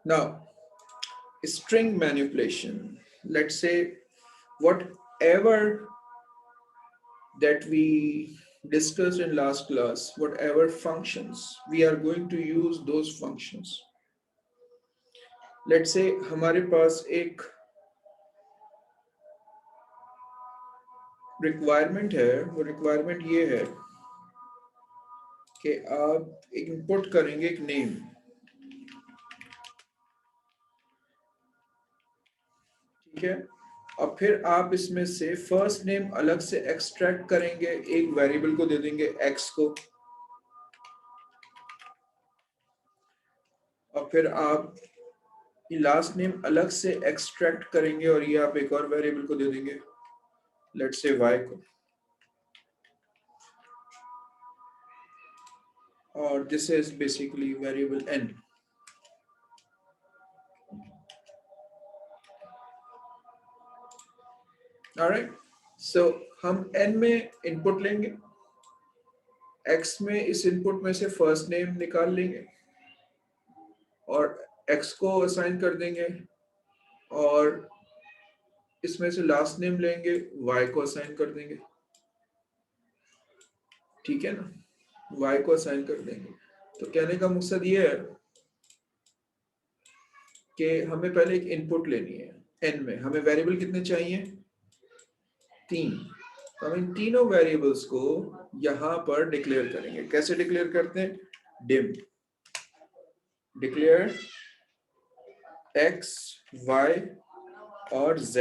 Now, string manipulation. Let's say whatever that we discussed in last class, whatever functions, we are going to use those functions. Let's say हमारे पास एक requirement है, वो requirement ये है कि आप input करेंगे एक नेम, ठीक है, और फिर आप इसमें से फर्स्ट नेम अलग से एक्सट्रैक्ट करेंगे, एक वेरिएबल को दे देंगे x को, और फिर आप ये लास्ट नेम अलग से एक्सट्रैक्ट करेंगे और ये आप एक और वेरिएबल को दे देंगे, लेट्स से y को, और this is basically variable n. Alright, so हम n में इनपुट लेंगे, x में इस इनपुट में से फर्स्ट नेम निकाल लेंगे और x को असाइन कर देंगे, और इसमें से लास्ट नेम लेंगे, y को असाइन कर देंगे, ठीक है ना, y को असाइन कर देंगे. तो कहने का मकसद ये है कि हमें पहले एक इनपुट लेनी है. n में हमें वेरिएबल कितने चाहिए? 3. तो हम इन तीनों वेरिएबल्स को यहां पर डिक्लेयर करेंगे. कैसे डिक्लेयर करते हैं? डिम डिक्लेयर x, y और z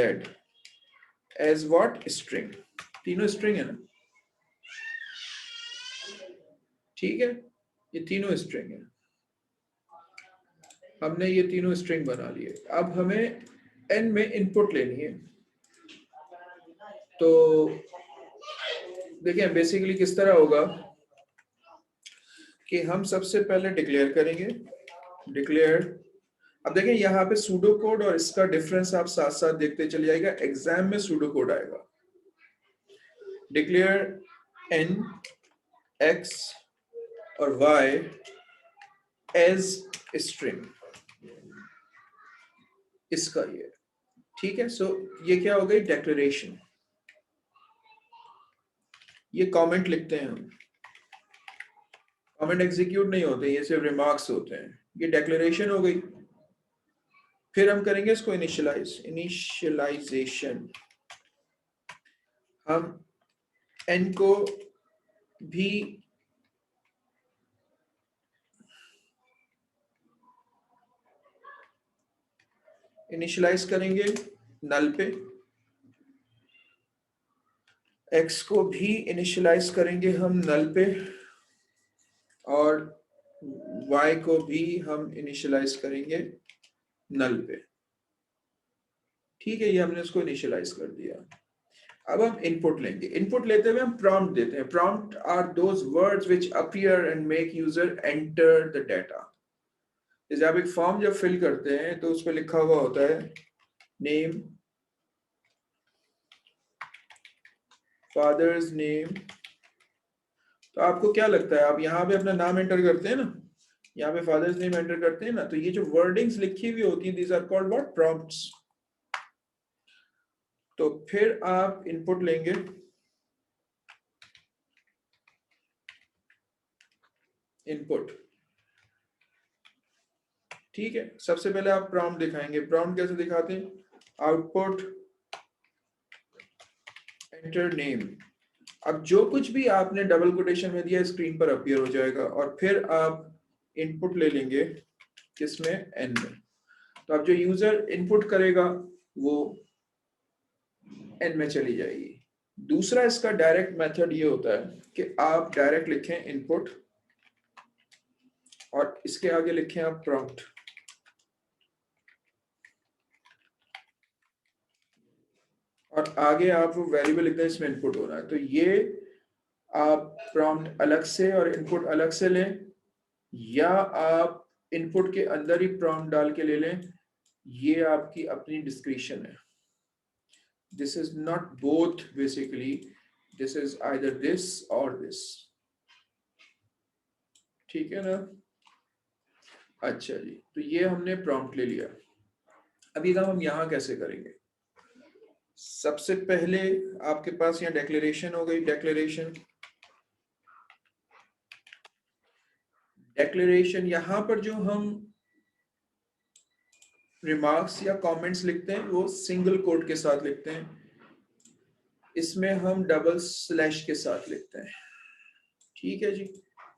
एज व्हाट? स्ट्रिंग. तीनों स्ट्रिंग है ना, ठीक है, ये तीनों स्ट्रिंग है. हमने ये तीनों स्ट्रिंग बना लिए. अब हमें n में इनपुट लेनी है. तो देखिए बेसिकली किस तरह होगा कि हम सबसे पहले डिक्लेयर करेंगे, डिक्लेयर. अब देखिए यहाँ पे सूडो कोड और इसका डिफरेंस आप साथ साथ देखते चले जाएगा. एग्जाम में सूडो कोड आएगा. डिक्लेयर n, x और y एज स्ट्रिंग, इसका ये, ठीक है. सो ये क्या हो गई? डेक्लेरेशन. ये कमेंट लिखते हैं हम, कमेंट एग्जीक्यूट नहीं होते, ये सिर्फ रिमार्क्स होते हैं. ये डेक्लेरेशन हो गई. फिर हम करेंगे इसको इनिशियलाइजेशन. हम n को भी इनिशियलाइज करेंगे नल पे, x को भी इनिशियलाइज करेंगे हम नल पे, और y को भी हम इनिशियलाइज करेंगे नल पे, ठीक है. ये हमने इसको इनिशियलाइज कर दिया. अब हम इनपुट लेंगे. इनपुट लेते हुए हम प्रॉम्प्ट देते हैं. Prompt are those words which appear and make user enter the data. जैसे आप एक फॉर्म जब फिल करते हैं तो उस पर लिखा हुआ होता है नेम, फादर्स नेम. तो आपको क्या लगता है, आप यहाँ पे अपना नाम एंटर करते हैं ना, यहाँ पे फादर्स नेम एंटर करते हैं ना, तो ये जो वर्डिंग्स लिखी हुई होती है, these are called what? Prompts. तो फिर आप इनपुट लेंगे, इनपुट, ठीक है. सबसे पहले आप प्रॉम्प्ट दिखाएंगे. प्रॉम्प्ट कैसे दिखाते हैं? Output enter name. अब जो कुछ भी आपने डबल कोटेशन में दिया स्क्रीन पर अपीयर हो जाएगा, और फिर आप इनपुट ले लेंगे किसमें? n में. तो अब जो यूजर इनपुट करेगा वो n में चली जाएगी. दूसरा इसका डायरेक्ट मेथड ये होता है कि आप डायरेक्ट लिखें इनपुट और इसके आगे लिखें आप प्रॉम्प्ट, और आगे आप वो वेरिएबल लिखते हैं इसमें इनपुट होना है. तो ये आप प्रॉम्प्ट अलग से और इनपुट अलग से लें, या आप इनपुट के अंदर ही प्रॉम्प्ट डाल के ले लें, ये आपकी अपनी डिस्क्रिप्शन है. This is not both, basically this is either this और दिस, ठीक है ना. अच्छा जी, तो ये हमने प्रॉम्प्ट ले लिया। अब ये काम हम यहाँ कैसे करेंगे? सबसे पहले आपके पास यहाँ डेक्लेरेशन हो गई, डेक्लेरेशन यहाँ पर जो हम रिमार्क्स या कमेंट्स लिखते हैं वो सिंगल कोट के साथ लिखते हैं, इसमें हम डबल स्लैश के साथ लिखते हैं। ठीक है जी,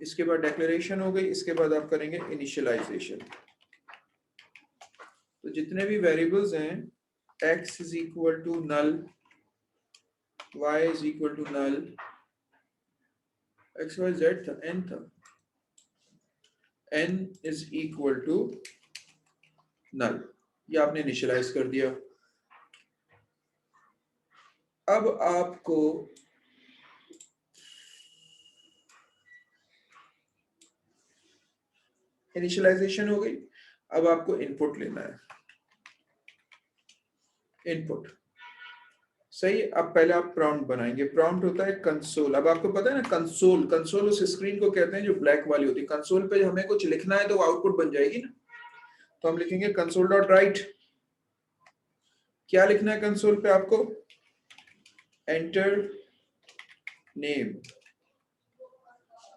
इसके बाद डेक्लेरेशन हो गई, इसके बाद आप करेंगे इनिशियलाइजेशन। तो जितने भी वेरिएबल्स हैं, x is equal to null, y is equal to null, x y z था, n था, n is equal to null, ये आपने इनिशियलाइज कर दिया। अब आपको इनिशियलाइजेशन हो गई, अब आपको इनपुट लेना है, इनपुट सही। अब पहले आप प्रॉम्प्ट बनाएंगे, प्रॉम्प्ट होता है कंसोल। अब आपको पता है ना कंसोल, कंसोल उस स्क्रीन को कहते हैं जो ब्लैक वाली होती है। कंसोल पे हमें कुछ लिखना है तो आउटपुट बन जाएगी ना, तो हम लिखेंगे कंसोल डॉट राइट। क्या लिखना है कंसोल पे आपको? एंटर नेम,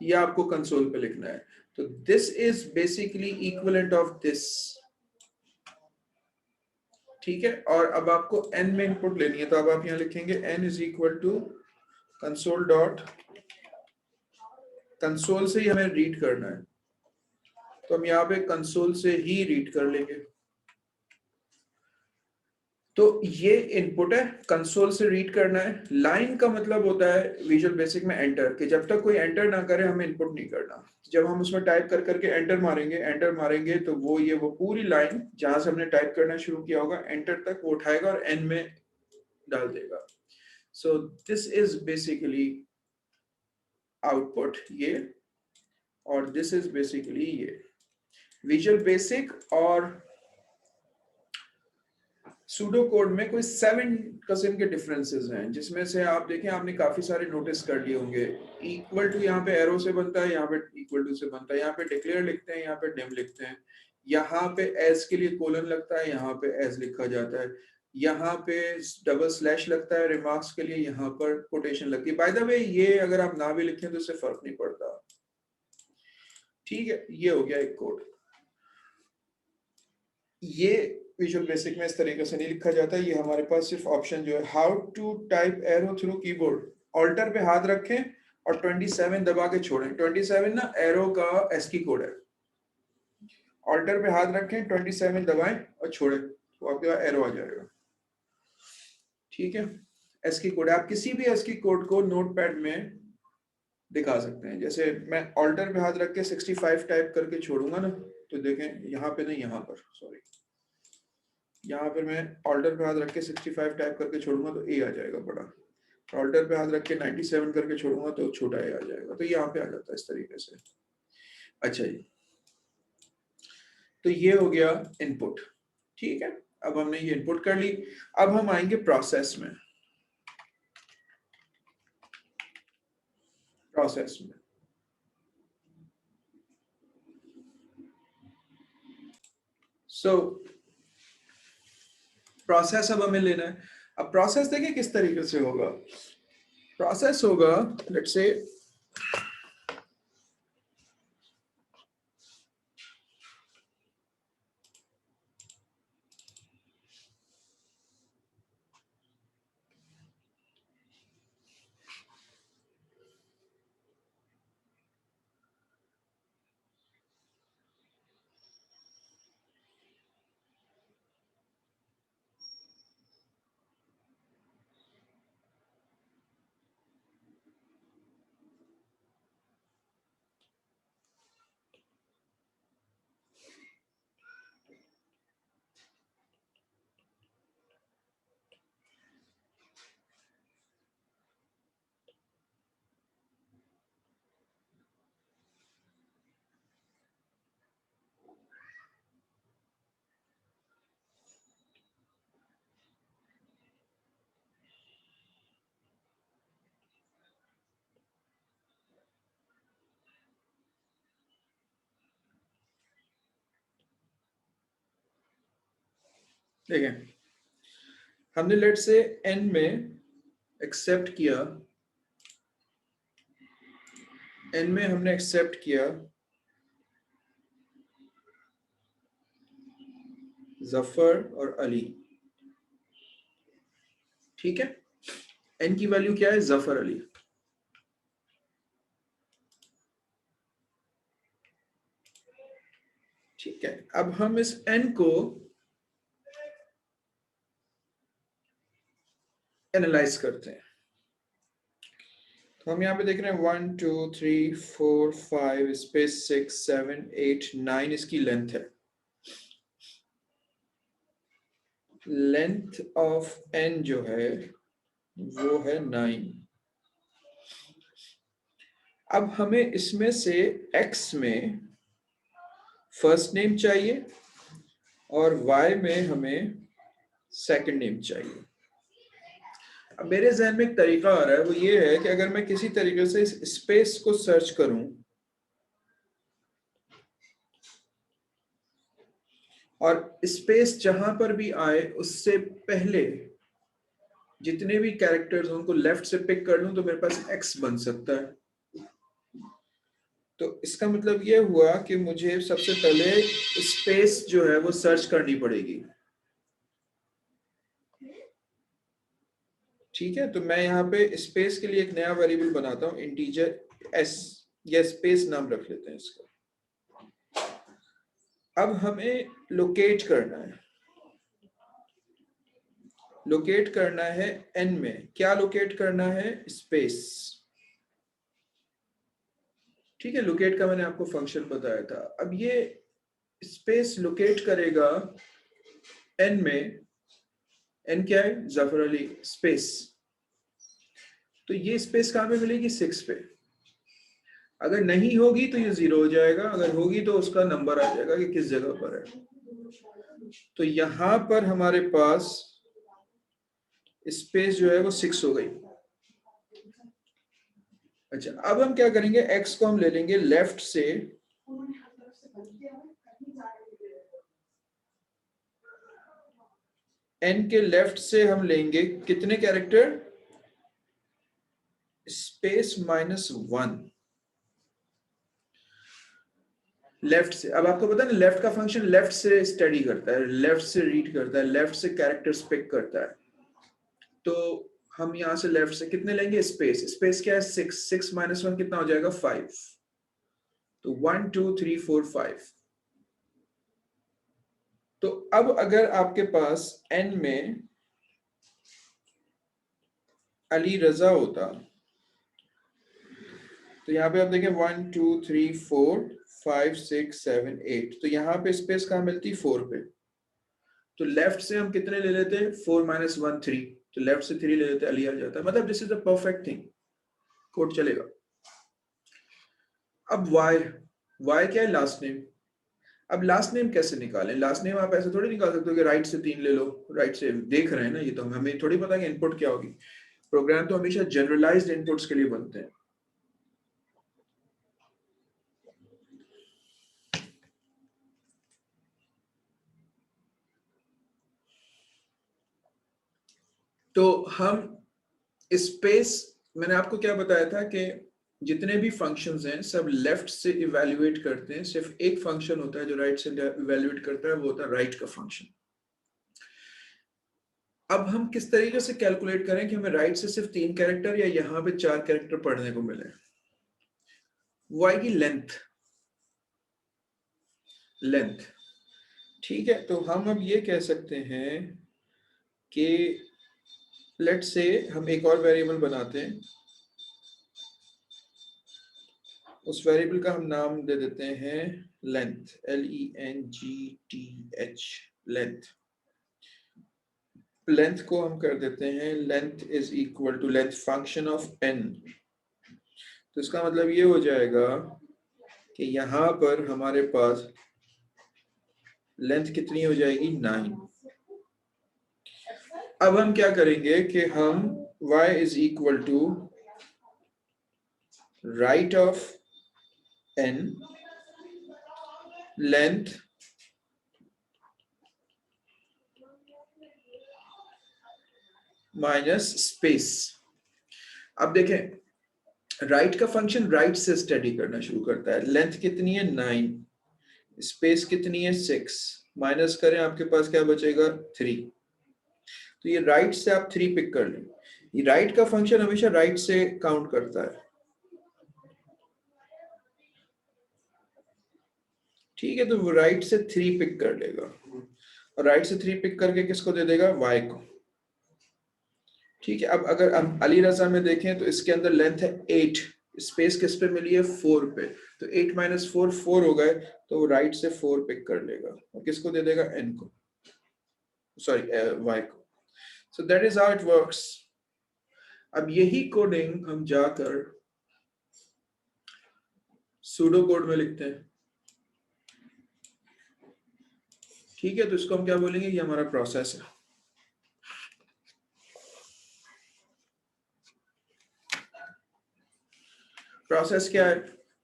ये आपको कंसोल पे लिखना है। तो this is basically equivalent of this, ठीक है। और अब आपको n में इनपुट लेनी है, तो अब आप यहाँ लिखेंगे n is equal to console dot, console से ही हमें रीड करना है, तो हम यहाँ पे कंसोल से ही रीड कर लेंगे। तो ये इनपुट है, कंसोल से रीड करना है। लाइन का मतलब होता है विजुअल बेसिक में एंटर, कि जब तक कोई एंटर ना करे हमें इनपुट नहीं करना। जब हम उसमें टाइप कर करके एंटर मारेंगे तो वो पूरी लाइन जहां से हमने टाइप करना शुरू किया होगा एंटर तक वो उठाएगा और एन में डाल देगा। So this is basically output ये, और दिस इज बेसिकली ये विजुअल बेसिक। और सूडो कोड में कोई 7 किस्म के डिफरेंसेस हैं, जिसमें से आप देखें आपने काफी सारे नोटिस कर लिए होंगे। इक्वल टू यहाँ पे एरो से बनता है, यहाँ पे इक्वल टू से बनता है, यहाँ पे डिक्लेयर लिखते हैं, यहाँ पे डिम लिखते हैं, यहाँ पे एज के लिए कोलन लगता है, यहाँ पे एज लिखा जाता है, यहाँ पे डबल स्लैश लगता है रिमार्क्स के लिए, यहाँ पर कोटेशन लगती है। बाय द वे ये अगर आप ना भी लिखें तो इससे फर्क नहीं पड़ता, ठीक है। ये हो गया एक कोड। ये विजुअल बेसिक में इस तरीके से नहीं लिखा जाता। ये हमारे पास सिर्फ ऑप्शन जो है how to type arrow through keyboard, alter पे हाथ रखें और 27 दबा के छोड़ें। 27 ना एरो का एस्की कोड है। ऑल्टर पे हाथ रखें, 27 दबाएं और छोड़ें, तो आपके पास एरो आ जाएगा, ठीक है। एस्की कोड, आप किसी भी एस्की कोड को नोटपैड में दिखा सकते हैं। जैसे मैं ऑल्टर पे हाथ रख के 65 टाइप करके छोड़ूंगा ना, तो देखें यहाँ पे नहीं, यहाँ पर सॉरी, यहाँ पर मैं ऑल्टर पे हाथ रख के 65 टाइप करके छोड़ूंगा तो ए आ जाएगा बड़ा, ऑल्टर पे हाथ रख के 97 करके छोड़ूंगा तो छोटा ए आ जाएगा। तो यहाँ पे आ जाता है इस तरीके से। अच्छा जी, तो ये हो गया इनपुट, ठीक है। अब हमने ये इनपुट कर ली, अब हम आएंगे प्रोसेस में। प्रोसेस में प्रोसेस अब हमें लेना है। अब प्रोसेस देखिए किस तरीके से होगा। प्रोसेस होगा, लेट्स से देखें, हमने लेट से n में एक्सेप्ट किया, n में हमने एक्सेप्ट किया जफर और अली, ठीक है। n की वैल्यू क्या है? जफर अली। ठीक है, अब हम इस n को एनालाइज करते हैं। तो हम यहाँ पे देख रहे हैं 1 2 3 4 5 स्पेस 6 7 8 9 इसकी लेंथ है। लेंथ ऑफ n जो है वो है 9। अब हमें इसमें से x में फर्स्ट नेम चाहिए और y में हमें सेकंड नेम चाहिए। अब मेरे जहन में एक तरीका आ रहा है, वो ये है कि अगर मैं किसी तरीके से इस स्पेस को सर्च करूं और स्पेस जहां पर भी आए उससे पहले जितने भी कैरेक्टर्स उनको लेफ्ट से पिक कर लूं तो मेरे पास x बन सकता है। तो इसका मतलब ये हुआ कि मुझे सबसे पहले स्पेस जो है वो सर्च करनी पड़ेगी। ठीक है, तो मैं यहाँ पे स्पेस के लिए एक नया वेरिएबल बनाता हूँ, इंटीजर s, या स्पेस नाम रख लेते हैं इसका। अब हमें लोकेट करना है, लोकेट करना है n में। क्या लोकेट करना है? स्पेस। ठीक है, लोकेट का मैंने आपको फंक्शन बताया था। अब ये स्पेस लोकेट करेगा n में। n क्या है? जफर अली स्पेस। तो ये स्पेस कहाँ पे मिलेगी? 6 पे। अगर नहीं होगी तो ये 0 हो जाएगा, अगर होगी तो उसका नंबर आ जाएगा कि किस जगह पर है। तो यहां पर हमारे पास स्पेस जो है वो 6 हो गई। अच्छा, अब हम क्या करेंगे? x को हम ले लेंगे लेफ्ट से, n के लेफ्ट से हम लेंगे कितने कैरेक्टर? स्पेस -1 लेफ्ट से। अब आपको पता है ना, लेफ्ट का फंक्शन लेफ्ट से स्टडी करता है, लेफ्ट से रीड करता है, लेफ्ट से कैरेक्टर्स पिक करता है। तो हम यहां से लेफ्ट से कितने लेंगे? स्पेस। स्पेस क्या है? 6। 6 - 1 कितना हो जाएगा? 5। तो 1 2 3 4 5। तो अब अगर आपके पास n में अली रजा होता तो यहाँ पे आप देखें 1 2 3 4 5 6 7 8, तो यहाँ पे स्पेस कहाँ मिलती? 4 पे। तो लेफ्ट से हम कितने ले लेते हैं? 4 - 1 3। तो लेफ्ट से 3 ले लेते, अली आ जाता है। मतलब this is the perfect thing, code चलेगा। अब y क्या है? Last name. अब लास्ट नेम कैसे निकालें? लास्ट नेम आप ऐसे थोड़ी निकाल सकते हो कि राइट से 3 ले लो। राइट से देख रहे हैं ना, ये तो हमें थोड़ी पता कि इनपुट क्या होगी। प्रोग्राम तो हमेशा जनरलाइज्ड इनपुट्स के लिए बनते हैं। तो हम स्पेस, मैंने आपको क्या बताया था कि जितने भी फंक्शंस हैं सब लेफ्ट से इवैल्यूएट करते हैं, सिर्फ एक फंक्शन होता है जो राइट से इवैल्यूएट करता है, वो होता है राइट का फंक्शन। अब हम किस तरीके से कैलकुलेट करें कि हमें राइट से सिर्फ 3 कैरेक्टर या यहाँ पे 4 कैरेक्टर पढ़ने को मिले? वो आएगी लेंथ। लेंथ, ठीक है। तो हम अब ये कह सकते हैं कि लेट से हम एक और वेरिएबल बनाते हैं, उस वेरिएबल का हम नाम दे देते हैं लेंथ, LENGTH, लेंथ। लेंथ को हम कर देते हैं length is equal to length function of n। तो इसका मतलब ये हो जाएगा कि यहां पर हमारे पास लेंथ कितनी हो जाएगी? 9। अब हम क्या करेंगे कि हम y is equal to right of n length minus space. अब देखें राइट का फंक्शन राइट से स्टडी करना शुरू करता है। लेंथ कितनी है 9, स्पेस कितनी है 6, माइनस करें आपके पास क्या बचेगा 3। तो ये राइट से आप 3 पिक कर लें। ये राइट का फंक्शन हमेशा राइट से काउंट करता है, ठीक है। तो वो राइट से 3 पिक कर लेगा और राइट से 3 पिक करके किसको दे देगा y को, ठीक है। अब अगर हम अली रजा में देखें तो इसके अंदर लेंथ है 8, स्पेस किस पे मिली है 4 पे, तो 8 माइनस 4 4 हो गए, तो वो राइट से 4 पिक कर लेगा और किसको दे देगा n को, सॉरी y को। So that is how it works. अब यही कोडिंग हम जाकर सूडो कोड में लिखते हैं, ठीक है। तो इसको हम क्या बोलेंगे, ये हमारा प्रोसेस है। प्रोसेस क्या है,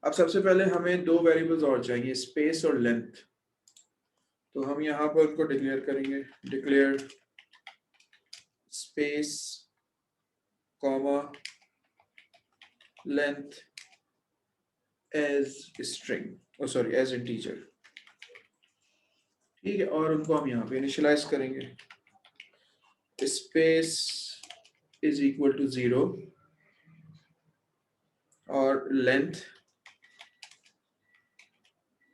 अब सबसे पहले हमें 2 वेरिएबल्स और चाहिए, स्पेस और लेंथ। तो हम यहाँ पर उनको डिक्लेयर करेंगे, declare space comma length as string, sorry as integer, ठीक है। और उनको हम यहाँ पे इनिशियलाइज करेंगे, स्पेस इज इक्वल टू 0 और लेंथ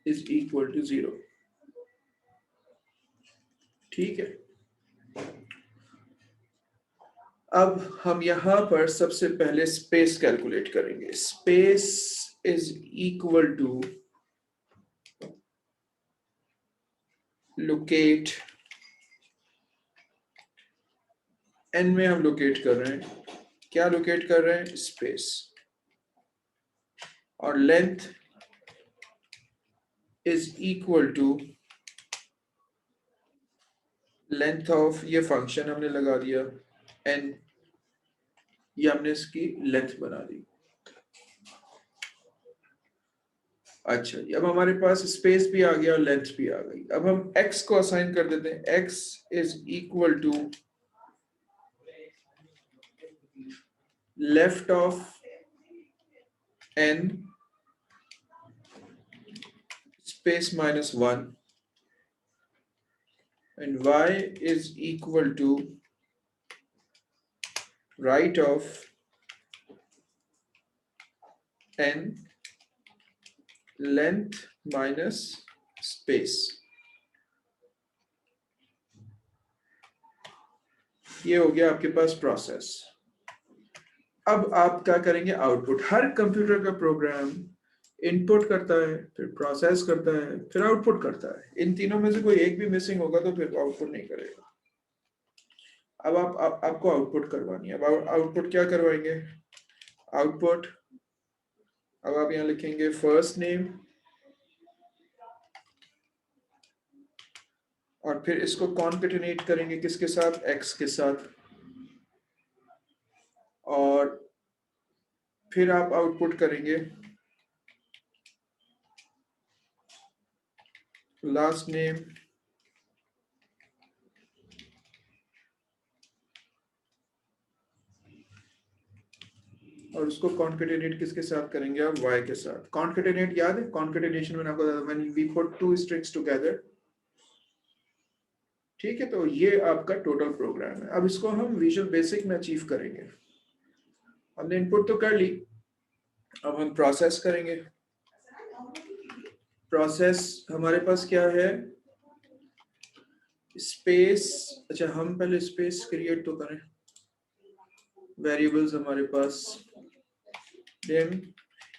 इज इक्वल टू 0, ठीक है। अब हम यहां पर सबसे पहले स्पेस कैलकुलेट करेंगे। Space is equal to locate, n में हम लोकेट कर रहे हैं, क्या लोकेट कर रहे हैं स्पेस, और length is equal to length of ये फंक्शन हमने लगा दिया एन, ये हमने इसकी लेंथ बना दी। अच्छा, अब हमारे पास स्पेस भी आ गया और लेंथ भी आ गई। अब हम x को असाइन कर देते हैं, x is equal to left of n space minus 1 and y is equal to right of n length minus space। ये हो गया आपके पास प्रोसेस। अब आप क्या करेंगे, आउटपुट। हर कंप्यूटर का प्रोग्राम इनपुट करता है, फिर प्रोसेस करता है, फिर आउटपुट करता है। इन तीनों में से कोई एक भी मिसिंग होगा तो फिर आउटपुट नहीं करेगा। अब आपको आउटपुट करवानी है। अब आउटपुट क्या करवाएंगे, आउटपुट, अब आप यहाँ लिखेंगे फर्स्ट नेम और फिर इसको कॉन्केटिनेट करेंगे किसके साथ, x के साथ, और फिर आप आउटपुट करेंगे लास्ट नेम और उसको कॉन्केटिनेट किसके साथ करेंगे आप, y के साथ। कॉन्केटिनेट याद है, कॉन्केटिनेशन में आपको when we put two strings together, ठीक है। तो ये आपका टोटल प्रोग्राम है। अब इसको हम विजुअल बेसिक में अचीव करेंगे। हमने इनपुट तो कर ली, अब हम प्रोसेस करेंगे। प्रोसेस हमारे पास क्या है, स्पेस। अच्छा, हम पहले स्पेस क्रिएट तो करें, वेरिएबल्स हमारे पास डिम,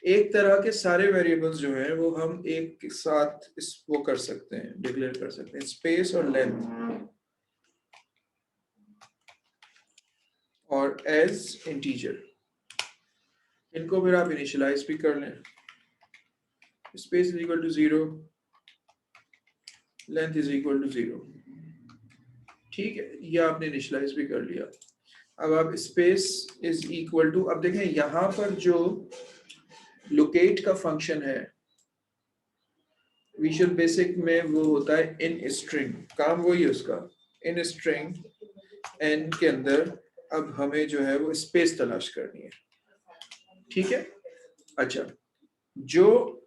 एक तरह के सारे वेरिएबल्स जो हैं वो हम एक साथ वो कर सकते हैं, डिक्लेयर कर सकते हैं, स्पेस और लेंथ और एज इंटीजर। इनको फिर आप इनिशियलाइज भी कर लें, space is equal to 0, length is equal to 0, ठीक है। ये आपने इनिशियलाइज भी कर लिया। अब आप स्पेस इज इक्वल टू, अब देखें यहां पर जो लोकेट का फंक्शन है विजुअल बेसिक में वो होता है इन स्ट्रिंग, काम वही है उसका, इन स्ट्रिंग एन के अंदर अब हमें जो है वो स्पेस तलाश करनी है, ठीक है। अच्छा, जो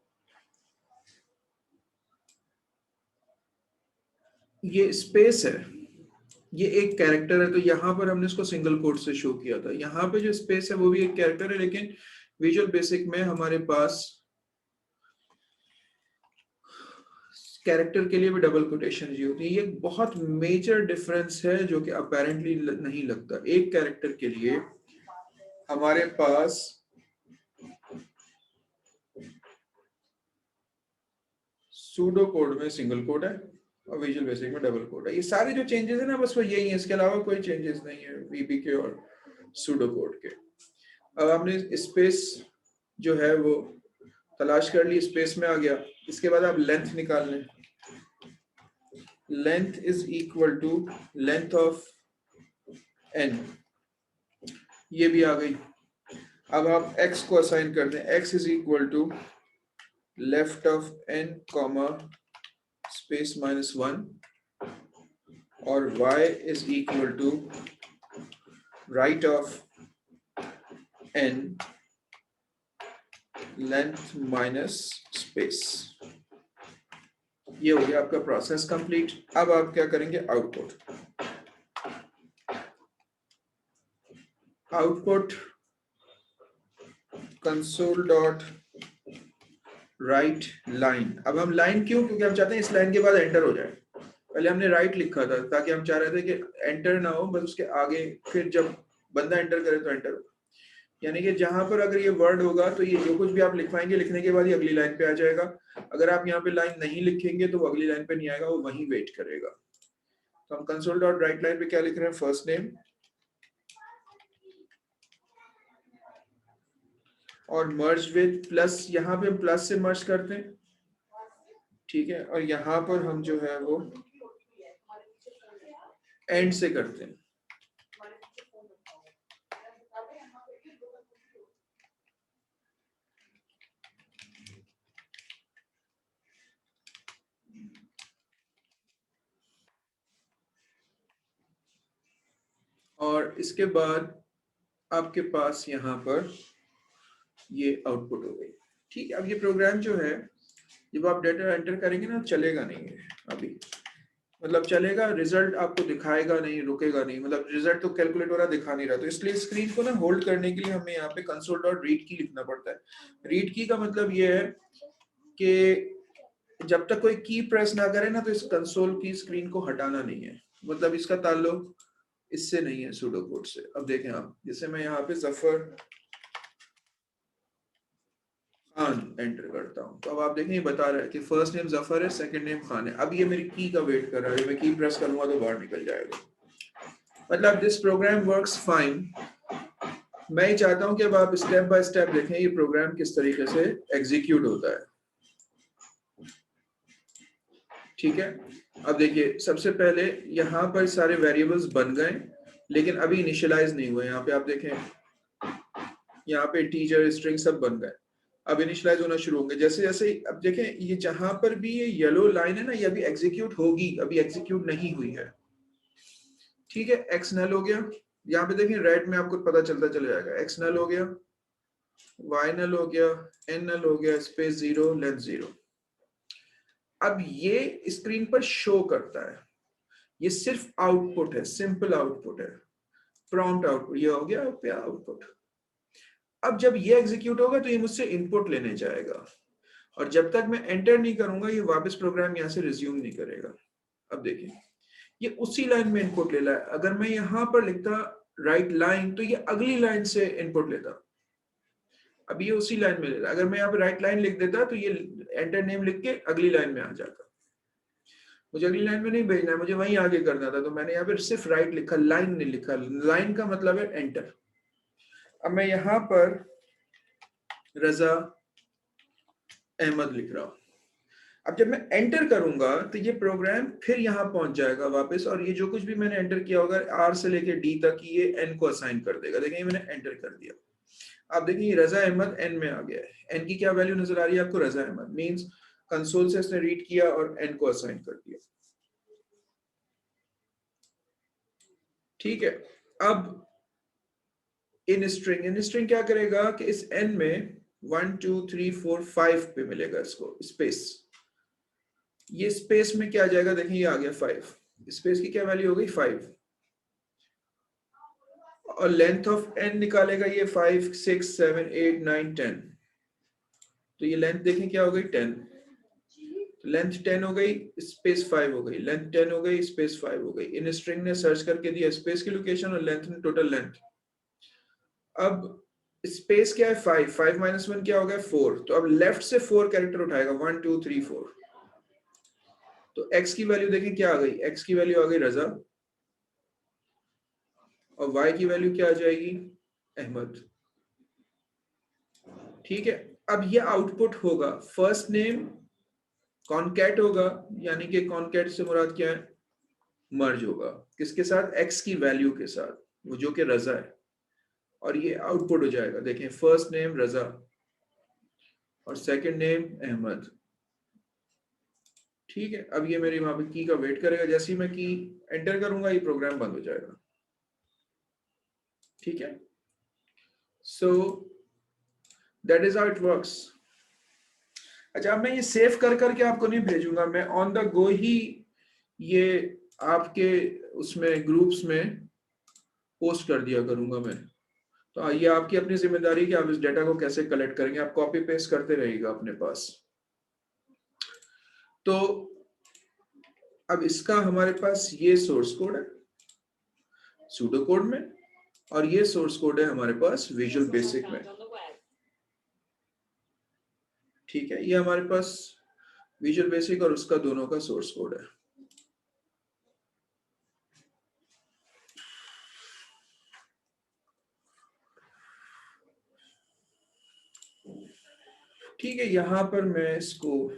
ये स्पेस है ये एक कैरेक्टर है, तो यहाँ पर हमने इसको सिंगल कोट से शो किया था। यहाँ पे जो स्पेस है वो भी एक कैरेक्टर है, लेकिन विजुअल बेसिक में हमारे पास कैरेक्टर के लिए भी डबल कोटेशन जी होती है। ये एक बहुत मेजर डिफरेंस है जो कि अपेरेंटली नहीं लगता। एक कैरेक्टर के लिए हमारे पास सूडो कोड में सिंगल कोड है और विजुअल बेसिक में डबल कोड है। ये सारे जो चेंजेस है ना बस वो यही है, इसके अलावा कोई चेंजेस नहीं है वीबी के और सूडो कोड के। अब आपने स्पेस जो है वो तलाश कर ली, स्पेस में आ गया। इसके बाद आप लेंथ निकाल लें। Length is equal to length of n, ये भी आ गई। अब आप x को असाइन कर दें, x is equal to left of n comma space -1 और y is equal to right of n length minus space. ये हो गया आपका प्रोसेस कंप्लीट। अब आप क्या करेंगे, output console dot right line. अब हम लाइन क्यों, क्योंकि हम चाहते हैं इस लाइन के बाद एंटर हो जाए। पहले हमने राइट लिखा था ताकि हम चाह रहे थे कि एंटर ना हो, बस उसके आगे फिर जब बंदा एंटर करे तो एंटर हो। यानी कि जहां पर अगर ये वर्ड होगा तो ये जो कुछ भी आप लिखवाएंगे लिखने के बाद ही अगली लाइन पे आ जाएगा। अगर आप यहाँ पे लाइन नहीं लिखेंगे तो वो अगली लाइन पे नहीं आएगा, वो वहीं वेट करेगा। तो हम कंसोल डॉट राइट लाइन पे क्या लिख रहे हैं, फर्स्ट नेम और मर्ज विद प्लस, यहाँ पे हम प्लस से मर्ज करते हैं, ठीक है। और यहाँ पर हम जो है वो एंड से करते हैं। और इसके बाद आपके पास यहाँ पर ये आउटपुट हो गई, ठीक है। अब ये प्रोग्राम जो है जब आप डेटा एंटर करेंगे ना चलेगा नहीं है अभी, मतलब चलेगा, रिजल्ट आपको दिखाएगा नहीं, रुकेगा नहीं, मतलब रिजल्ट तो कैलकुलेट हो रहा दिखा नहीं रहा। तो इसलिए स्क्रीन को ना होल्ड करने के लिए हमें यहाँ पे कंसोल डॉट रीड की लिखना पड़ता है। रीड की का मतलब ये है कि जब तक कोई की प्रेस ना करे ना तो इस कंसोल की स्क्रीन को हटाना नहीं है, मतलब इसका ताल्लुक इससे नहीं है सूडो कोड से। अब देखें आप, जैसे मैं यहाँ पे जफर खान एंटर करता हूँ तो अब आप देखें ये बता रहा है कि फर्स्ट नेम जफर है, सेकंड नेम खान है। अब ये मेरी की का वेट कर रहा है, मैं की प्रेस करूंगा तो बाहर निकल जाएगा। मतलब दिस प्रोग्राम वर्क्स फाइन। मैं ही चाहता हूं कि अब आप स्टेप बाय स्टेप देखें ये प्रोग्राम किस तरीके से एग्जीक्यूट होता है, ठीक है। अब देखिए सबसे पहले यहाँ पर सारे वेरिएबल्स बन गए लेकिन अभी इनिशियलाइज नहीं हुए। यहाँ पे आप देखें, यहाँ पे टीचर स्ट्रिंग सब बन गए, अब इनिशियलाइज होना शुरू होंगे जैसे जैसे। अब देखें ये जहां पर भी ये येलो लाइन है ना ये अभी एग्जीक्यूट होगी, अभी एग्जीक्यूट नहीं हुई है, ठीक है। एक्स नल हो गया, यहाँ पे देखें रेड में आपको पता चलता चला जाएगा। एक्स नल हो गया, वाई नल हो गया, एन नल हो गया, स्पेस 0 लेंथ 0। अब ये स्क्रीन पर शो करता है, ये सिर्फ आउटपुट है, सिंपल आउटपुट है, प्रॉम्प्ट आउटपुट। ये हो गया पे आउटपुट। अब जब ये एग्जीक्यूट होगा तो ये मुझसे इनपुट लेने जाएगा और जब तक मैं एंटर नहीं करूंगा ये वापस प्रोग्राम यहाँ से रिज्यूम नहीं करेगा। अब देखिए ये उसी लाइन में इनपुट ले रहा है। अगर मैं यहाँ पर लिखता राइट लाइन तो ये अगली लाइन से इनपुट लेता, अब ये उसी लाइन में ले रहा है। अगर मैं यहाँ पे राइट लाइन लिख देता तो ये एंटर नेम लिख के अगली लाइन में आ जाता। मुझे अगली लाइन में नहीं भेजना है, मुझे वहीं आगे करना था, तो मैंने यहाँ पे सिर्फ राइट लिखा, लाइन नहीं लिखा। लाइन का मतलब है एंटर। अब मैं यहाँ पर रजा अहमद लिख रहा हूँ। अब जब मैं एंटर करूंगा तो ये प्रोग्राम फिर यहाँ पहुंच जाएगा वापस और ये जो कुछ भी मैंने एंटर किया होगा आर से लेके डी तक ये एन को असाइन कर देगा। देखिए मैंने एंटर कर दिया, आप देखिए रजा अहमद एन में आ गया है। एन की क्या वैल्यू नजर आ रही है आपको, रजा अहमद मींस कंसोल से इसने रीड किया और एन को असाइन कर दिया, ठीक है। अब इन स्ट्रिंग क्या करेगा कि इस n में 1 2 3 4 5 पे मिलेगा इसको स्पेस। ये स्पेस में क्या आ जाएगा, देखिए ये आ गया 5, स्पेस की क्या वैल्यू हो गई 5, और लेंथ ऑफ n निकालेगा ये 5 6 7 8 9 10, तो ये लेंथ देखें क्या हो गई 10, तो लेंथ 10 हो गई, स्पेस 5 हो गई, लेंथ 10 हो गई, स्पेस 5 हो गई। इन स्ट्रिंग ने सर्च करके दिया स्पेस की लोकेशन और लेंथ ने टोटल लेंथ। अब स्पेस क्या है 5, 5 माइनस 1 क्या हो गया 4, तो अब लेफ्ट से 4 कैरेक्टर उठाएगा 1 2 3 4, तो x की वैल्यू देखें क्या आ गई, x की वैल्यू आ गई रजा, और y की वैल्यू क्या आ जाएगी अहमद। ठीक है, अब ये आउटपुट होगा फर्स्ट नेम कॉनकैट होगा, यानी कि कॉनकैट से मुराद क्या है, मर्ज होगा किसके साथ, x की वैल्यू के साथ, वो जो कि रजा है, और ये आउटपुट हो जाएगा देखें फर्स्ट नेम रजा और सेकंड नेम अहमद। ठीक है, अब ये मेरी वहां पे की का वेट करेगा, जैसे ही मैं की एंटर करूंगा ये प्रोग्राम बंद हो जाएगा। ठीक है, so that is how it works. अच्छा, अब मैं ये सेव कर करके आपको नहीं भेजूंगा, मैं ऑन द गो ही ये आपके उसमें ग्रुप्स में पोस्ट कर दिया करूंगा मैं। तो ये आपकी अपनी जिम्मेदारी कि आप इस डेटा को कैसे कलेक्ट करेंगे, आप कॉपी पेस्ट करते रहिएगा अपने पास। तो अब इसका हमारे पास ये सोर्स कोड है सूडो कोड में, और ये सोर्स कोड है हमारे पास विजुअल बेसिक में। ठीक है, ये हमारे पास विजुअल बेसिक और उसका दोनों का सोर्स कोड है। ठीक है, यहां पर मैं इसको,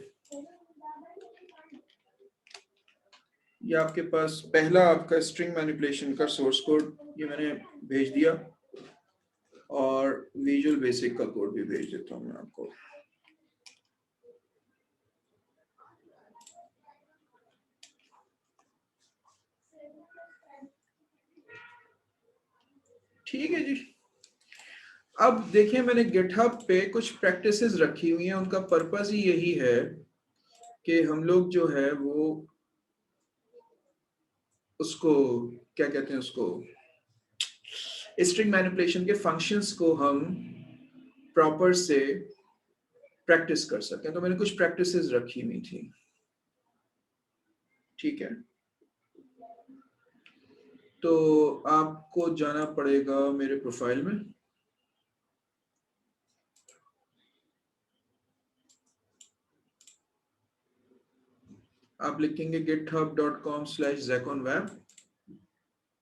ये आपके पास पहला आपका स्ट्रिंग मैनिपुलेशन का सोर्स कोड ये मैंने भेज दिया, और विजुअल बेसिक का कोड भी भेज देता हूं मैं आपको। ठीक है जी, अब देखिए मैंने गिटहब पे कुछ प्रैक्टिसेस रखी हुई हैं, उनका पर्पस ही यही है कि हम लोग जो है वो उसको क्या कहते हैं, उसको स्ट्रिंग मैनिपुलेशन के फंक्शंस को हम प्रॉपर से प्रैक्टिस कर सकें। तो मैंने कुछ प्रैक्टिसेस रखी हुई थी। ठीक है, तो आपको जाना पड़ेगा मेरे प्रोफाइल में, आप लिखेंगे github.com/zaconweb।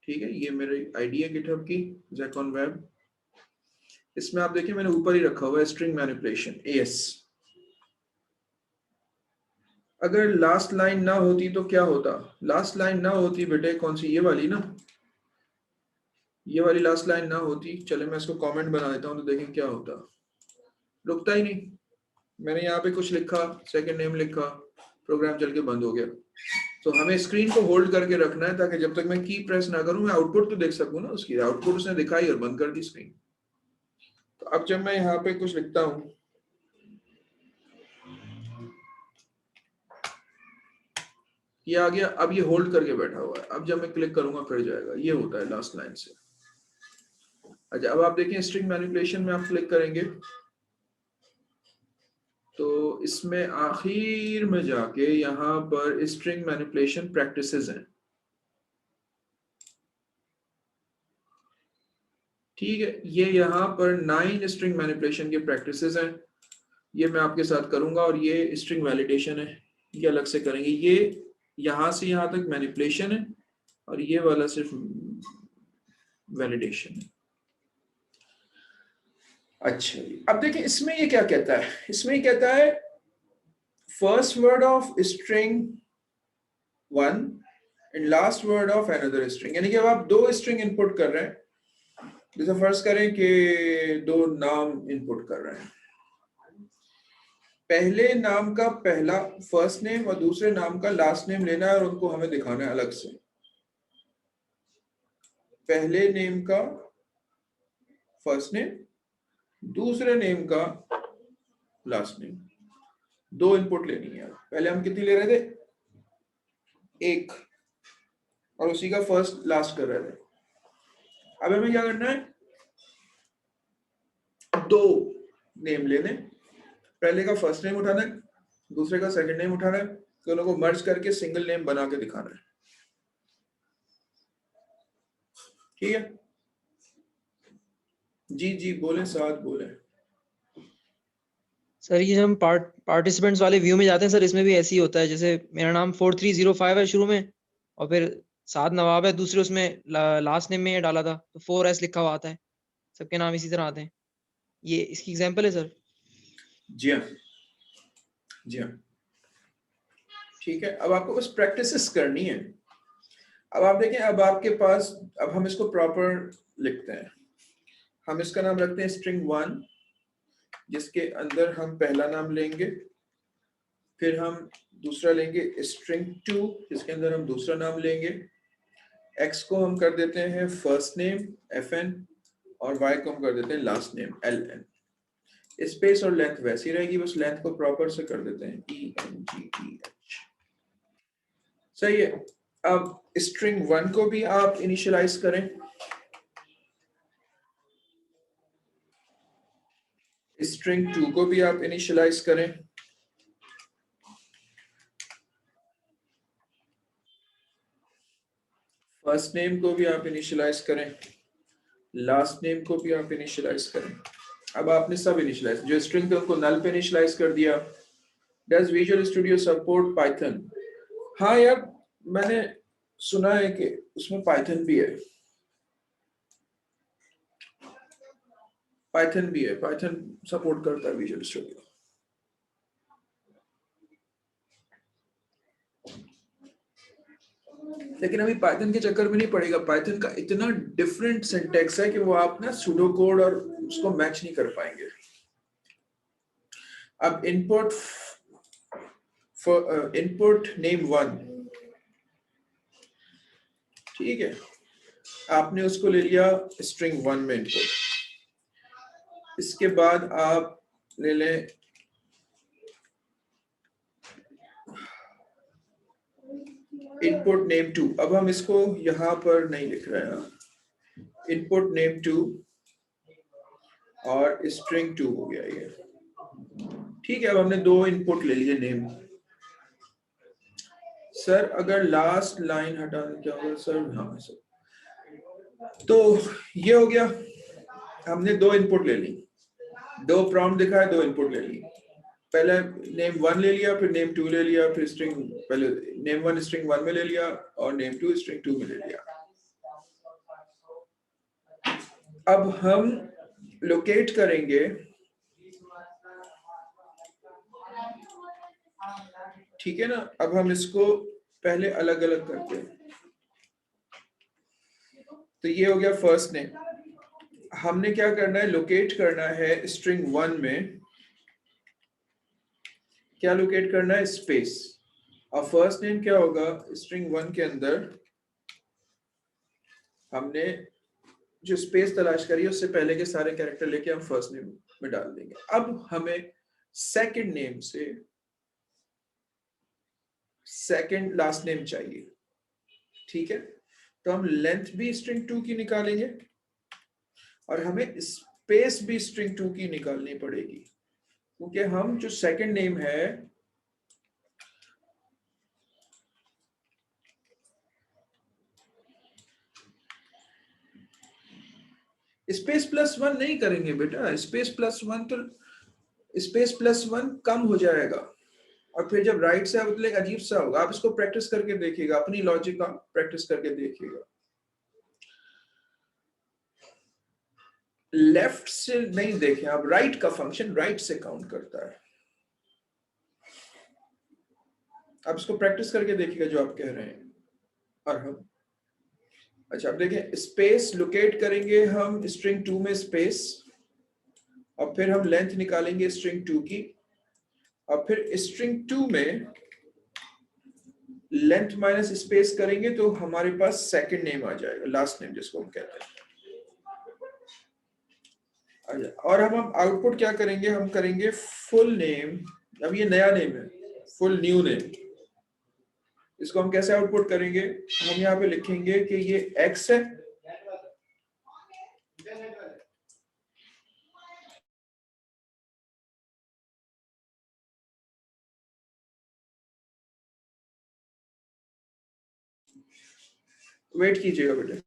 ठीक है, ये मेरी आईडी है गिटहब की zaconweb। इसमें आप देखिए मैंने ऊपर ही रखा हुआ है स्ट्रिंग मैनिपुलेशन AS। अगर लास्ट लाइन ना होती तो क्या होता, लास्ट लाइन ना होती बेटे, कौन सी, ये वाली ना, ये वाली लास्ट लाइन ना होती, चले मैं इसको कमेंट बना देता हूं तो देखें क्या होता, रुकता ही नहीं। मैंने यहाँ पे कुछ लिखा, सेकंड नेम लिखा, प्रोग्राम चल के बंद हो गया। तो हमें स्क्रीन को होल्ड करके रखना है ताकि जब तक मैं की प्रेस ना करूं मैं आउटपुट तो देख सकूं ना उसकी। आउटपुट उसने दिखाई और बंद कर दी स्क्रीन। तो अब जब मैं यहाँ पे कुछ लिखता हूं, ये आ गया, अब ये होल्ड करके बैठा हुआ है, अब जब मैं क्लिक करूंगा फिर जाएगा, ये होता है लास्ट लाइन से। अच्छा, अब आप देखें स्ट्रिंग मैनिपुलेशन में आप क्लिक करेंगे तो इसमें आखिर में जाके यहाँ पर स्ट्रिंग मैनिपुलेशन प्रैक्टिसेस हैं। ठीक है, ये यहाँ पर 9 स्ट्रिंग मैनिपुलेशन के प्रैक्टिसेस हैं, ये मैं आपके साथ करूंगा, और ये स्ट्रिंग वैलिडेशन है, ये अलग से करेंगे। ये यहाँ से यहाँ तक मैनिपुलेशन है और ये वाला सिर्फ वैलिडेशन है। अच्छा, अब देखिए इसमें ये क्या कहता है, इसमें ये कहता है first word of string 1 and last word of another string, यानी कि अब आप दो स्ट्रिंग इनपुट कर रहे हैं, जैसे फर्ज करें कि दो नाम इनपुट कर रहे हैं, पहले नाम का पहला फर्स्ट नेम और दूसरे नाम का लास्ट नेम लेना है और उनको हमें दिखाना है अलग से। पहले नेम का फर्स्ट नेम, दूसरे नेम का लास्ट नेम, दो इनपुट लेनी है। पहले हम कितनी ले रहे थे, एक, और उसी का फर्स्ट लास्ट कर रहे थे। अब हमें क्या करना है, दो नेम लेने, पहले का फर्स्ट नेम उठाना है, दूसरे का सेकंड नेम उठाना है, दोनों को मर्ज करके सिंगल नेम बना के दिखाना है। ठीक है, जी जी बोले, साथ बोले। सर ये जब हम पार्टिसिपेंट्स वाले व्यू में जाते हैं सर, इसमें भी ऐसे ही होता है। जैसे मेरा नाम 4305 है शुरू में, और फिर साद नवाब है दूसरे, उसमें लास्ट नेम में ये डाला था तो 4S लिखा हुआ आता है। सबके नाम इसी तरह आते हैं। ये इसकी एग्जांपल है सर। जी हाँ, जी हाँ, ठीक है। अब आपको बस प्रैक्टिस करनी है। अब आप देखें, अब आपके पास, अब हम इसको प्रॉपर लिखते हैं। हम इसका नाम रखते हैं स्ट्रिंग 1, जिसके अंदर हम पहला नाम लेंगे, फिर हम दूसरा लेंगे स्ट्रिंग 2, जिसके अंदर हम दूसरा नाम लेंगे। x को हम कर देते हैं फर्स्ट नेम FN, और y को हम कर देते हैं लास्ट नेम LN। स्पेस और लेंथ वैसी रहेगी, बस लेंथ को प्रॉपर से कर देते हैं ENGEH। सही है। अब स्ट्रिंग 1 को भी आप इनिशियलाइज करें, स्ट्रिंग 2 को भी आप इनिशियलाइज करें, फर्स्ट नेम को भी आप इनिशियलाइज करें, लास्ट नेम को भी आप इनिशियलाइज करें। अब आपने सब इनिशियलाइज, जो स्ट्रिंग थे उनको नल पे इनिशियलाइज कर दिया। Does visual studio support Python? हाँ यार, मैंने सुना है कि उसमें पाइथन भी है, पाइथन सपोर्ट करता है विजुअल स्टूडियो। लेकिन अभी पाइथन के चक्कर में नहीं पड़ेगा, पाइथन का इतना डिफरेंट सिंटैक्स है कि वो आप ना सूडो कोड और उसको मैच नहीं कर पाएंगे। अब इनपुट नेम 1, ठीक है, आपने उसको ले लिया स्ट्रिंग 1 में इनपुट। इसके बाद आप ले लें इनपुट नेम 2। अब हम इसको यहां पर नहीं लिख रहे हैं, इनपुट नेम 2 और स्ट्रिंग 2 हो गया ये। ठीक है, अब हमने दो इनपुट ले लिए नेम। सर अगर लास्ट लाइन हटा दें क्या होगा सर? हाँ सर, तो ये हो गया, हमने दो इनपुट ले ली, दो प्रॉम्प्ट दिखा है, दो इनपुट ले ली। पहले नेम 1 ले लिया, फिर नेम 2 ले लिया, फिर स्ट्रिंग, पहले नेम 1 स्ट्रिंग 1 में ले लिया और नेम 2 स्ट्रिंग 2 में ले लिया। अब हम लोकेट करेंगे, ठीक है ना। अब हम इसको पहले अलग अलग करते हैं। तो ये हो गया फर्स्ट नेम। हमने क्या करना है, लोकेट करना है स्ट्रिंग 1 में, क्या लोकेट करना है, स्पेस। और फर्स्ट नेम क्या होगा, स्ट्रिंग 1 के अंदर हमने जो स्पेस तलाश करी है उससे पहले के सारे कैरेक्टर लेके हम फर्स्ट नेम में डाल देंगे। अब हमें सेकंड नेम से सेकंड लास्ट नेम चाहिए, ठीक है। तो हम लेंथ भी स्ट्रिंग 2 की निकालेंगे और हमें स्पेस भी स्ट्रिंग 2 की निकालनी पड़ेगी, क्योंकि हम जो सेकंड नेम है स्पेस +1 नहीं करेंगे बेटा, स्पेस +1 तो स्पेस +1 कम हो जाएगा और फिर जब राइट से आप तो अजीब सा होगा। आप इसको प्रैक्टिस करके देखिएगा, अपनी लॉजिक का प्रैक्टिस करके देखिएगा। लेफ्ट से नहीं देखें आप, राइट का फंक्शन राइट से काउंट करता है। आप इसको प्रैक्टिस करके देखिएगा जो आप कह रहे हैं। और हम अच्छा, अब देखें, स्पेस लोकेट करेंगे हम स्ट्रिंग 2 में स्पेस, और फिर हम लेंथ निकालेंगे स्ट्रिंग 2 की, और फिर स्ट्रिंग 2 में लेंथ माइनस स्पेस करेंगे तो हमारे पास सेकंड नेम आ जाएगा, लास्ट नेम जिसको हम कहते हैं। और हम आउटपुट क्या करेंगे, हम करेंगे फुल नेम। अब ये नया नेम है, फुल न्यू नेम। इसको हम कैसे आउटपुट करेंगे, हम यहाँ पे लिखेंगे कि ये x है, वेट कीजिएगा बेटे।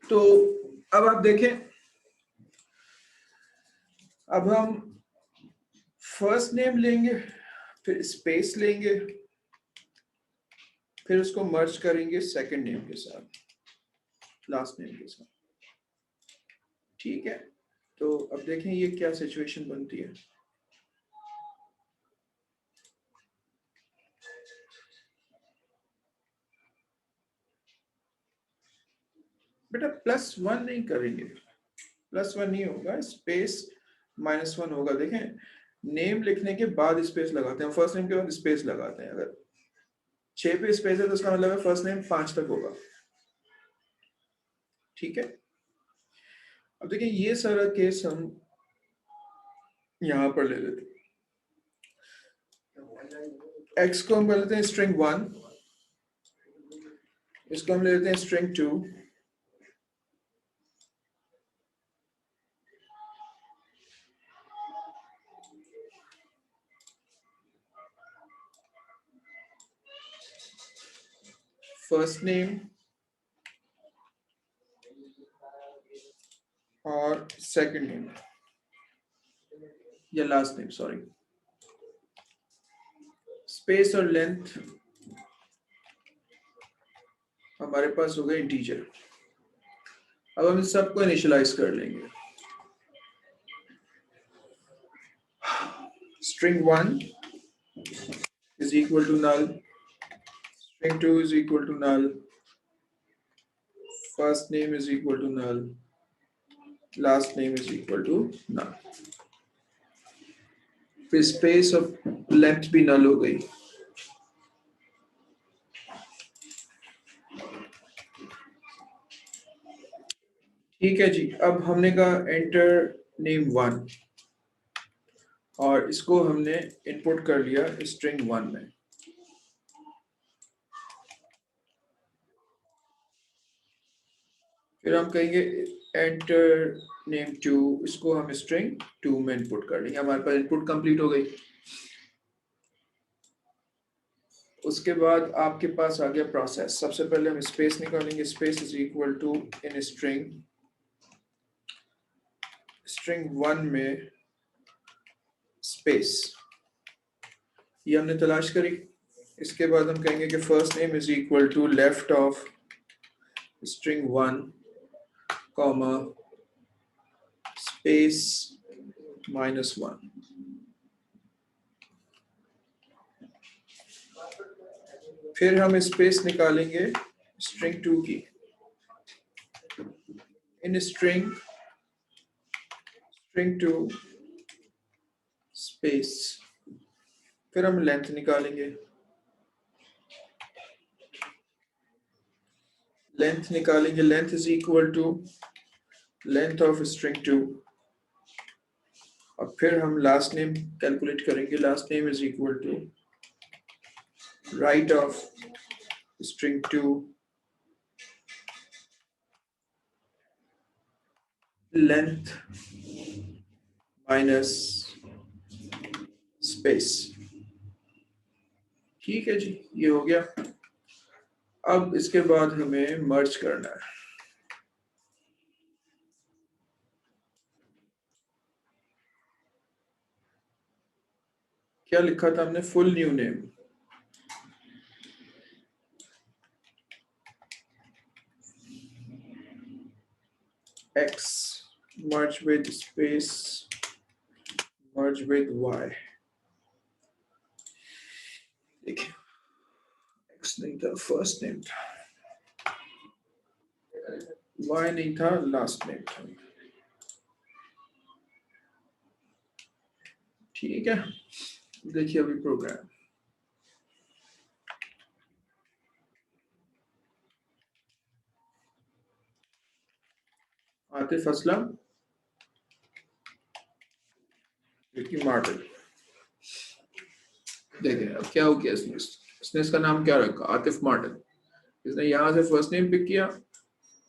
तो अब आप देखें, अब हम फर्स्ट नेम लेंगे, फिर स्पेस लेंगे, फिर उसको मर्ज करेंगे सेकंड नेम के साथ, लास्ट नेम के साथ। ठीक है, तो अब देखें ये क्या सिचुएशन बनती है। बेटा +1 नहीं करेंगे, +1 नहीं होगा, स्पेस -1 होगा। देखें, नेम लिखने के बाद स्पेस लगाते हैं, फर्स्ट नेम के बाद स्पेस लगाते हैं। अगर 6 पे स्पेस है तो उसका मतलब है फर्स्ट नेम 5 तक होगा। ठीक है, अब देखिए ये सारा केस हम यहां पर ले लेते हैं। x को हम कर लेते हैं स्ट्रिंग 1, इसको हम ले लेते हैं स्ट्रिंग 2, फर्स्ट नेम और सेकंड नेम या लास्ट नेम, सॉरी। स्पेस और लेंथ हमारे पास हो गए इंटीजर। अब हम इस सबको इनिशियलाइज कर लेंगे। String 1 is equal to null, string 2 is equal to null, first name is equal to null, last name is equal to null। फिर स्पेस और लेंथ भी नल हो गई। ठीक है जी, अब हमने कहा एंटर नेम 1 और इसको हमने इनपुट कर लिया स्ट्रिंग 1 में। फिर हम कहेंगे एंटर नेम 2, इसको हम स्ट्रिंग 2 में इनपुट कर लेंगे। हमारे पास इनपुट कंप्लीट हो गई। उसके बाद आपके पास आ गया प्रोसेस। सबसे पहले हम स्पेस निकालेंगे, space is equal to in string 1 में स्पेस, ये हमने तलाश करी। इसके बाद हम कहेंगे कि first name is equal to left of string 1 comma space -1। फिर हम स्पेस निकालेंगे स्ट्रिंग 2 की, इन स्ट्रिंग 2 स्पेस। फिर हम लेंथ निकालेंगे, length is equal to length of string 2 और फिर हम लास्ट नेम कैलकुलेट करेंगे। Last name is equal to right of string 2 length minus space. ठीक है जी, ये हो गया। अब इसके बाद हमें मर्ज करना है। क्या लिखा था हमने? Full new name. X merge with space merge with Y। देखिए, X नहीं था, फर्स्ट नेम था, Y नहीं था, लास्ट नेम था। ठीक है, देखिए अभी program. Atif Aslam, Ricky Martin. देखिए अब क्या हो गया, इसने इसका नाम क्या रखा? आतिफ मार्टिन। इसने यहाँ से फर्स्ट नेम पिक किया,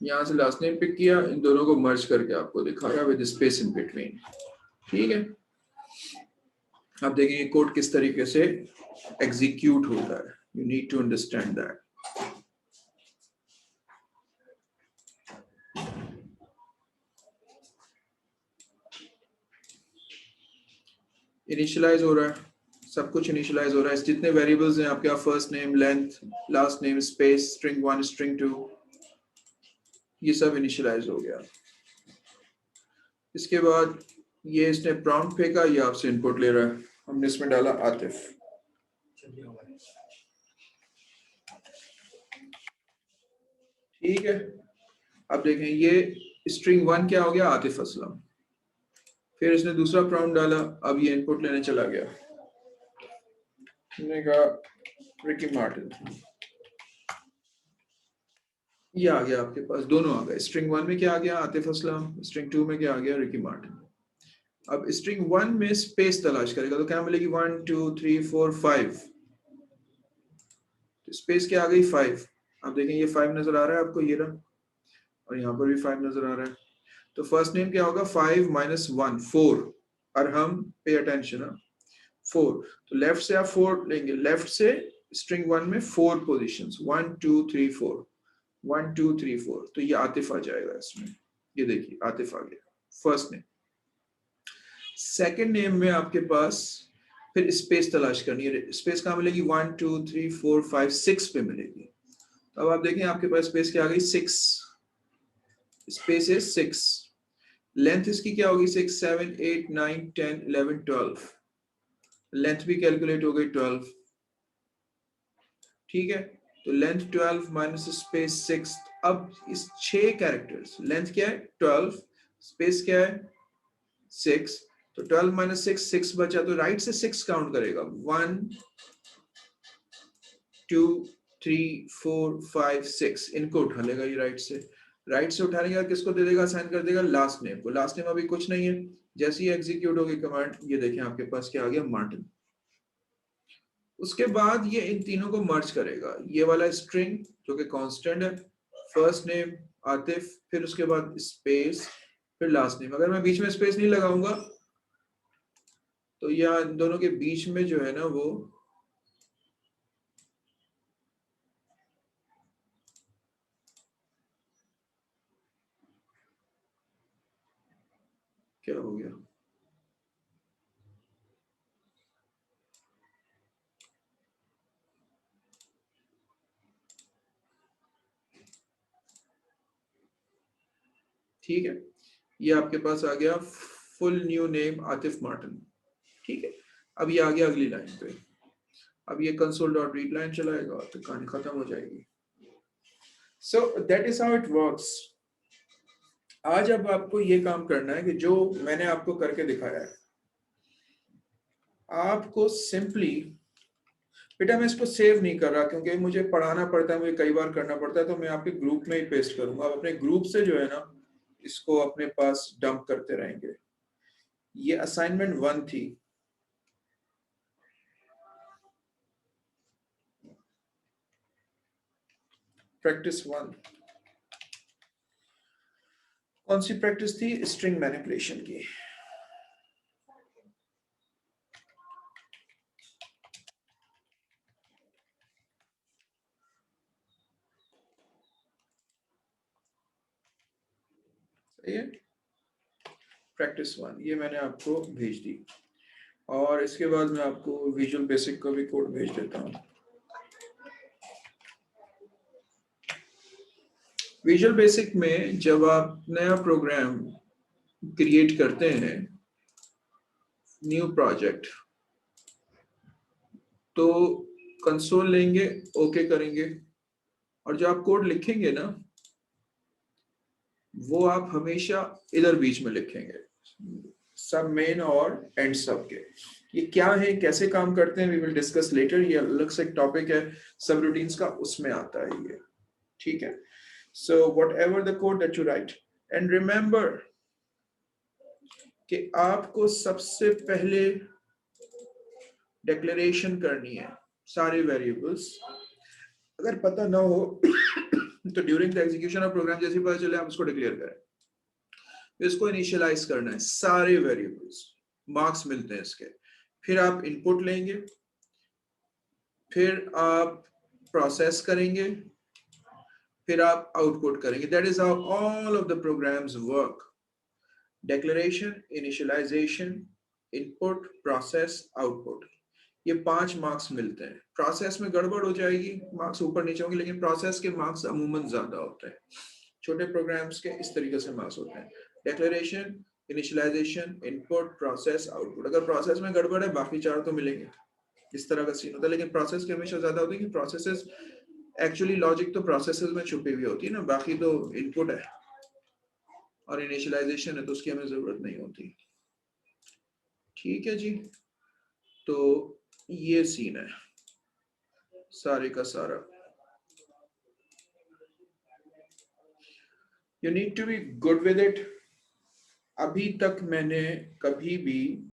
यहाँ से लास्ट नेम पिक किया, इन दोनों को मर्ज करके आपको दिखाया विद स्पेस इन बिटवीन। ठीक है, अब देखेंगे कोड किस तरीके से एग्जीक्यूट होता है। You need to understand that. Initialise हो रहा है, सब कुछ इनिशियलाइज हो रहा है। जितने वेरिएबल्स हैं आपके, first name, length, last name, space, string 1, string 2, ये सब इनिशियलाइज हो गया। इसके बाद ये इसने प्रॉम्प्ट फेंका, ये आपसे इनपुट ले रहा है। हमने इसमें डाला आतिफ। ठीक है, अब देखें ये स्ट्रिंग 1 क्या हो गया? आतिफ असलम। फिर इसने दूसरा प्रॉम्प्ट डाला, अब ये इनपुट लेने चला गया, हमने कहा रिकी मार्टिन। ये आ गया आपके पास, दोनों आ गए। स्ट्रिंग 1 में क्या आ गया? आतिफ असलम। स्ट्रिंग 2 में क्या आ गया? Ricky Martin. अब स्ट्रिंग 1 में स्पेस तलाश करेगा तो क्या मिलेगी? 1 2 3 4 5। तो स्पेस क्या आ गई? 5। अब देखें ये 5 नजर आ रहा है आपको, ये रहा, और यहाँ पर भी 5 नजर आ रहा है। तो फर्स्ट नेम क्या होगा? 5 माइनस 1 4। और हम पे अटेंशन, 4। तो लेफ्ट से आप 4 लेंगे, लेफ्ट से स्ट्रिंग 1 में 4 पोजीशंस, 1 2 3 4, 1 2 3 4। तो ये आतिफ आ जाएगा इसमें। ये देखिए आतिफ आ गया फर्स्ट नेम। सेकंड नेम में आपके पास फिर स्पेस तलाश करनी है। स्पेस कहाँ मिलेगी? 1 2 3 4 5 6 पे मिलेगी। तो अब आप देखें आपके पास स्पेस क्या आ गई? 6। स्पेस है 6। लेंथ इसकी क्या होगी? 6 7 8 9 10 11 12। लेंथ भी कैलकुलेट हो गई 12। ठीक है, तो लेंथ 12 माइनस स्पेस 6। अब इस 6 कैरेक्टर्स, लेंथ क्या है? 12, स्पेस क्या है? 6। तो 12 माइनस 6, 6 बचा, तो राइट से 6 काउंट करेगा। 1 2 3 4 5 6। इनको उठा लेगा ये राइट से। राइट से उठाने के बाद किसको दे देगा? असाइन कर देगा लास्ट नेम को। लास्ट नेम अभी कुछ नहीं है, जैसे ही एग्जीक्यूट होगी कमांड, ये देखें आपके पास क्या आ गया? मार्टिन। उसके बाद ये इन तीनों को मर्ज करेगा। ये वाला स्ट्रिंग जो कि कांस्टेंट है, फर्स्ट नेम आतिफ, फिर उसके बाद स्पेस, फिर लास्ट नेम। अगर मैं बीच में स्पेस नहीं लगाऊंगा तो यहाँ इन दोनों के बीच में जो है ना, वो क्या हो गया? ठीक है, ये आपके पास आ गया full new name Atif Martin. ठीक है, अब ये आ गया अगली लाइन पे। अब ये कंसोल डॉट रीड लाइन चलाएगा तो कहानी खत्म हो जाएगी। So that is how it works. आज अब आपको ये काम करना है कि जो मैंने आपको करके दिखाया है, आपको सिंपली, बेटा मैं इसको सेव नहीं कर रहा क्योंकि मुझे पढ़ाना पड़ता है, मुझे कई बार करना पड़ता है, तो मैं आपके ग्रुप में ही पेस्ट करूंगा। आप अपने ग्रुप से जो है ना, इसको अपने पास डंप करते रहेंगे। ये असाइनमेंट 1 थी। प्रैक्टिस 1। कौन सी प्रैक्टिस थी? स्ट्रिंग मैनिपुलेशन की। सही है, प्रैक्टिस 1 ये मैंने आपको भेज दी, और इसके बाद मैं आपको विजुअल बेसिक का भी कोड भेज देता हूँ। विजुअल बेसिक में जब आप नया प्रोग्राम क्रिएट करते हैं, न्यू प्रोजेक्ट, तो कंसोल लेंगे, ओके करेंगे, और जो आप कोड लिखेंगे ना, वो आप हमेशा इधर बीच में लिखेंगे, सब मेन और एंड सब के। ये क्या है, कैसे काम करते हैं, वी विल डिस्कस लेटर, ये अलग से टॉपिक है सब रूटीन्स का, उसमें आता है ये, ठीक है। So whatever the code that you right, and remember कि आपको सबसे पहले डिक्लेरेशन करनी है सारे वेरिएबल्स। अगर पता ना हो तो during the execution of program जैसे पता चले आप उसको डिक्लेयर करें। इसको इनिशियलाइज करना है सारे वेरिएबल्स, मार्क्स मिलते हैं इसके। फिर आप इनपुट लेंगे, फिर आप प्रोसेस करेंगे, फिर आप आउटपुट करेंगे। That is how all of the programs work. Declaration, initialisation, input, process, output, ये 5 मार्क्स मिलते हैं। प्रोसेस में गड़बड़ हो जाएगी, मार्क्स ऊपर नीचे होंगे, लेकिन प्रोसेस के मार्क्स अमूमन ज्यादा होते हैं। छोटे प्रोग्राम्स के इस तरीके से मार्क्स होते हैं, declaration, initialisation, input, process, output. अगर प्रोसेस में गड़बड़ है, बाकी 4 तो मिलेंगे, इस तरह का सीन होता है। लेकिन प्रोसेस के हमेशा ज्यादा होती है कि प्रोसेसेस एक्चुअली लॉजिक तो प्रोसेसेस में छुपी हुई होती है ना, बाकी तो इनपुट है और इनिशियलाइजेशन है, तो उसकी हमें जरूरत नहीं होती। ठीक है जी, तो ये सीन है सारे का सारा। You need to be good with it। अभी तक मैंने कभी भी